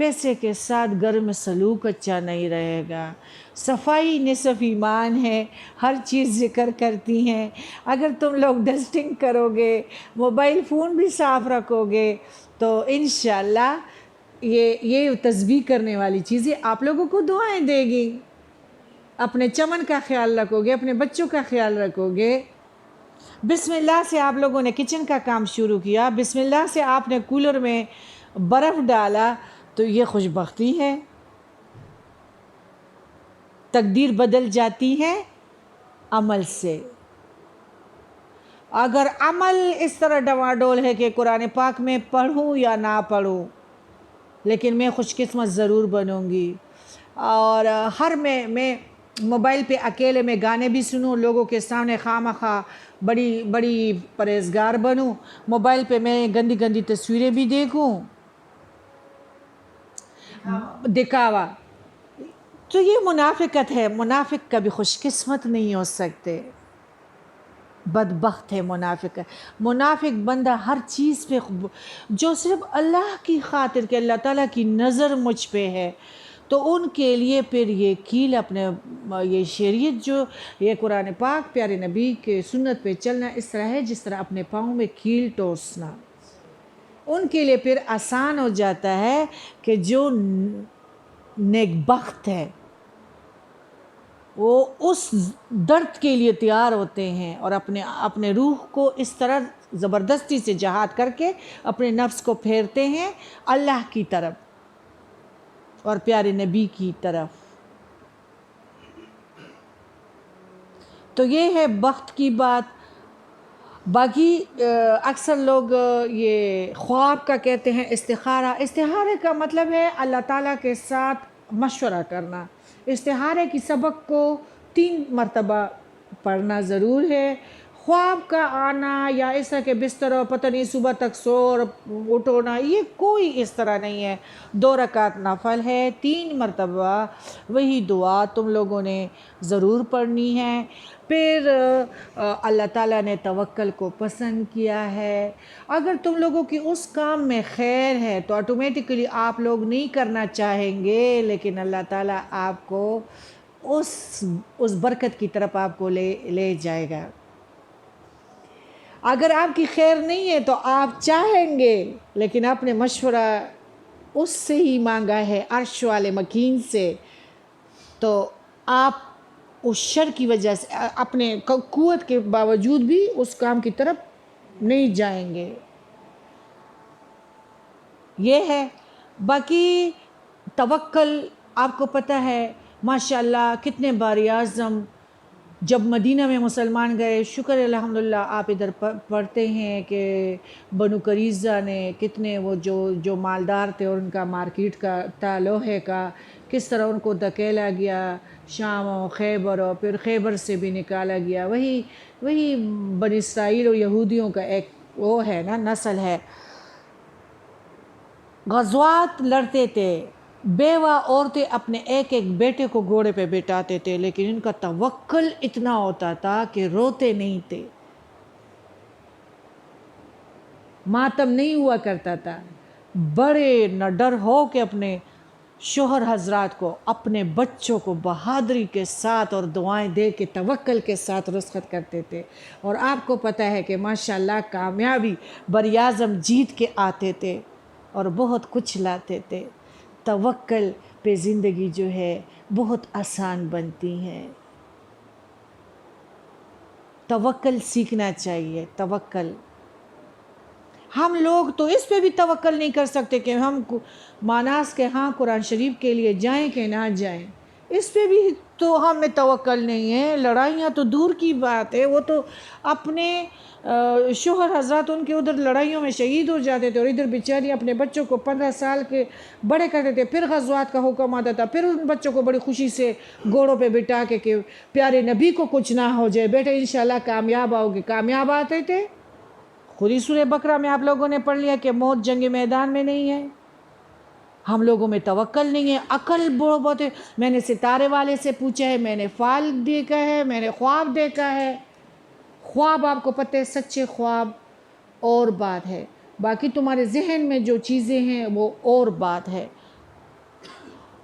پیسے کے ساتھ گھر میں سلوک اچھا نہیں رہے گا. صفائی نصف ایمان ہے، ہر چیز ذکر کرتی ہیں. اگر تم لوگ ڈسٹنگ کرو گے، موبائل فون بھی صاف رکھو گے، تو انشاءاللہ یہ تسبیح کرنے والی چیزیں آپ لوگوں کو دعائیں دے گی. اپنے چمن کا خیال رکھو گے، اپنے بچوں کا خیال رکھو گے. بسم اللہ سے آپ لوگوں نے کچن کا کام شروع کیا، بسم اللہ سے آپ نے کولر میں برف ڈالا، تو یہ خوش بختی ہے. تقدیر بدل جاتی ہے عمل سے. اگر عمل اس طرح ڈواڈول ہے کہ قرآن پاک میں پڑھوں یا نہ پڑھوں، لیکن میں خوش قسمت ضرور بنوں گی. اور میں موبائل پہ اکیلے میں گانے بھی سنوں، لوگوں کے سامنے خواہ بڑی پرہیزگار بنوں، موبائل پہ میں گندی گندی تصویریں بھی دیکھوں، دکھاوا. تو یہ منافقت ہے. منافق کبھی خوش قسمت نہیں ہو سکتے، بدبخت ہے منافق. منافق بندہ ہر چیز پہ جو صرف اللہ کی خاطر کہ اللہ تعالیٰ کی نظر مجھ پہ ہے، تو ان کے لیے پھر یہ کیل اپنے یہ شریعت جو یہ قرآن پاک پیارے نبی کے سنت پہ چلنا اس طرح ہے جس طرح اپنے پاؤں میں کیل ٹوسنا. ان کے لیے پھر آسان ہو جاتا ہے کہ جو نیک بخت ہے وہ اس درد کے لیے تیار ہوتے ہیں اور اپنے روح کو اس طرح زبردستی سے جہاد کر کے اپنے نفس کو پھیرتے ہیں اللہ کی طرف اور پیارے نبی کی طرف. تو یہ ہے بخت کی بات. باقی اکثر لوگ یہ خواب کا کہتے ہیں استخارہ. استخارے کا مطلب ہے اللہ تعالیٰ کے ساتھ مشورہ کرنا. استخارے کی سبق کو 3 مرتبہ پڑھنا ضرور ہے. خواب کا آنا یا اس طرح کے بستر اور پتہ نہیں صبح تک سو اور اٹھونا، یہ کوئی اس طرح نہیں ہے. 2 رکعت نفل ہے، 3 مرتبہ وہی دعا تم لوگوں نے ضرور پڑھنی ہے. پھر اللہ تعالیٰ نے توکل کو پسند کیا ہے. اگر تم لوگوں کی اس کام میں خیر ہے تو آٹومیٹکلی آپ لوگ نہیں کرنا چاہیں گے، لیکن اللہ تعالیٰ آپ کو اس برکت کی طرف آپ کو لے جائے گا. اگر آپ کی خیر نہیں ہے تو آپ چاہیں گے، لیکن آپ نے مشورہ اس سے ہی مانگا ہے عرش والے مکین سے، تو آپ اس شر کی وجہ سے اپنے قوت کے باوجود بھی اس کام کی طرف نہیں جائیں گے. یہ ہے. باقی توکل آپ کو پتہ ہے ماشاءاللہ کتنے بار اعظم جب مدینہ میں مسلمان گئے، شکر الحمدللہ آپ ادھر پڑھتے ہیں کہ بنو قریظہ نے کتنے وہ جو مالدار تھے اور ان کا مارکیٹ کا تھا لوہے کا، کس طرح ان کو دھکیلا گیا شام و خیبر، اور پھر خیبر سے بھی نکالا گیا. وہی بنی اسرائیل اور یہودیوں کا ایک وہ ہے نا نسل ہے. غزوات لڑتے تھے، بیوہ عورتیں اپنے ایک بیٹے کو گھوڑے پہ بٹھاتے تھے، لیکن ان کا توکل اتنا ہوتا تھا کہ روتے نہیں تھے، ماتم نہیں ہوا کرتا تھا. بڑے نڈر ہو کے اپنے شوہر حضرات کو، اپنے بچوں کو بہادری کے ساتھ اور دعائیں دے کے توکل کے ساتھ رخصت کرتے تھے. اور آپ کو پتہ ہے کہ ماشاءاللہ کامیابی براعظم جیت کے آتے تھے اور بہت کچھ لاتے تھے. توکل پہ زندگی جو ہے بہت آسان بنتی ہے. توکل سیکھنا چاہیے. توکل ہم لوگ تو اس پہ بھی توکل نہیں کر سکتے کہ ہم ماناس کے ہاں قرآن شریف کے لیے جائیں کہ نہ جائیں، اس پہ بھی تو ہمیں توکل نہیں ہے. لڑائیاں تو دور کی بات ہے، وہ تو اپنے شوہر حضرات ان کے ادھر لڑائیوں میں شہید ہو جاتے تھے اور ادھر بیچاری اپنے بچوں کو 15 سال کے بڑے کرتے تھے. پھر غزوات کا حکم آتا تھا، پھر ان بچوں کو بڑی خوشی سے گھوڑوں پہ بٹھا کے کہ پیارے نبی کو کچھ نہ ہو جائے، بیٹے انشاءاللہ کامیاب آؤ گے. کامیاب آتے تھے. خود ہی سورہ بقرہ میں آپ لوگوں نے پڑھ لیا کہ موت جنگ میدان میں نہیں ہے. ہم لوگوں میں توکل نہیں ہے. عقل بہت ہے. میں نے ستارے والے سے پوچھا ہے، میں نے فال دیکھا ہے، میں نے خواب دیکھا ہے. خواب آپ کو پتہ ہے سچے خواب اور بات ہے، باقی تمہارے ذہن میں جو چیزیں ہیں وہ اور بات ہے.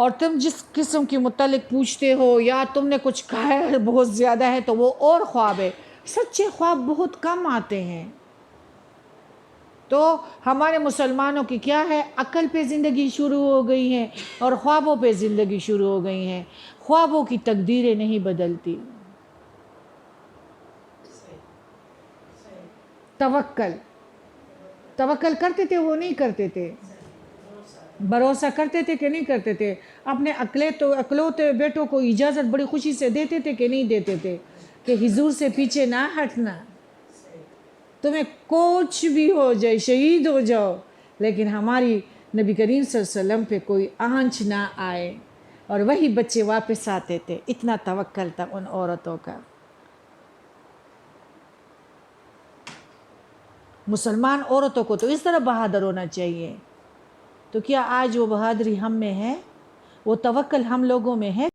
اور تم جس قسم کے متعلق پوچھتے ہو یا تم نے کچھ کہا ہے بہت زیادہ ہے تو وہ اور خواب ہے. سچے خواب بہت کم آتے ہیں. تو ہمارے مسلمانوں کی کیا ہے، عقل پہ زندگی شروع ہو گئی ہے اور خوابوں پہ زندگی شروع ہو گئی ہیں. خوابوں کی تقدیریں نہیں بدلتی. توکل کرتے تھے، وہ نہیں کرتے تھے. بھروسہ کرتے تھے کہ نہیں کرتے تھے. اپنے اکلوتے بیٹوں کو اجازت بڑی خوشی سے دیتے تھے کہ نہیں دیتے تھے کہ حضور سے پیچھے نہ ہٹنا، تمہیں کچھ بھی ہو جائے، شہید ہو جاؤ، لیکن ہماری نبی کریم صلی اللہ علیہ وسلم پہ کوئی آنچ نہ آئے. اور وہی بچے واپس آتے تھے. اتنا توکل تھا ان عورتوں کا. مسلمان عورتوں کو تو اس طرح بہادر ہونا چاہیے. تو کیا آج وہ بہادری ہم میں ہے؟ وہ توکل ہم لوگوں میں ہے